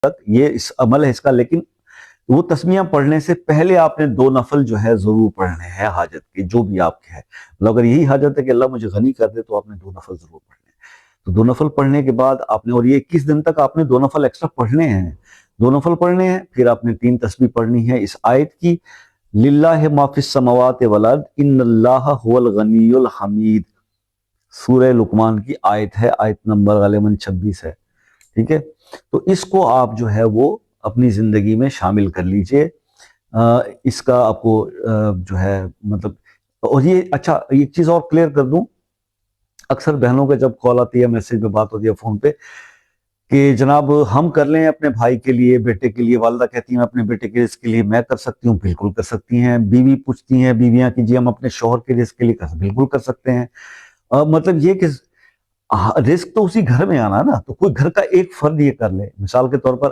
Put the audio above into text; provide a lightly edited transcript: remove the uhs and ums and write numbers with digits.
تک یہ اس عمل ہے اس کا، لیکن وہ تسمیہ پڑھنے سے پہلے آپ نے 2 نفل جو ہے ضرور پڑھنے ہیں حاجت کے، جو بھی آپ کے ہے. مطلب اگر یہی حاجت ہے کہ اللہ مجھے غنی کر دے تو آپ نے 2 نفل ضرور پڑھنے ہیں. تو 2 نفل پڑھنے کے بعد آپ نے، اور یہ 21 دن تک آپ نے 2 نفل ایکسٹرا پڑھنے ہیں. 2 نفل پڑھنے ہیں، پھر آپ نے 3 تسبیح پڑھنی ہے اس آیت کی، للہ ما فی السماوات والارض ان اللہ هو الغنی الحمید. سورہ لقمان کی آیت ہے، آیت نمبر غالباً 26 ہے. ٹھیک ہے، تو اس کو آپ جو ہے وہ اپنی زندگی میں شامل کر لیجئے. اس کا آپ کو جو ہے مطلب، اور یہ اچھا ایک چیز اور کلیئر کر دوں، اکثر بہنوں کا جب کال آتی ہے، میسج پہ بات ہوتی ہے فون پہ، کہ جناب ہم کر لیں اپنے بھائی کے لیے، بیٹے کے لیے. والدہ کہتی ہیں اپنے بیٹے کے رزق کے لیے میں کر سکتی ہوں. بالکل کر سکتی ہیں. بیوی پوچھتی ہیں بیویاں کہ جی ہم اپنے شوہر کے رزق کے لیے بالکل کر سکتے ہیں. مطلب یہ کہ رزق تو اسی گھر میں آنا نا، تو کوئی گھر کا ایک فرد یہ کر لے. مثال کے طور پر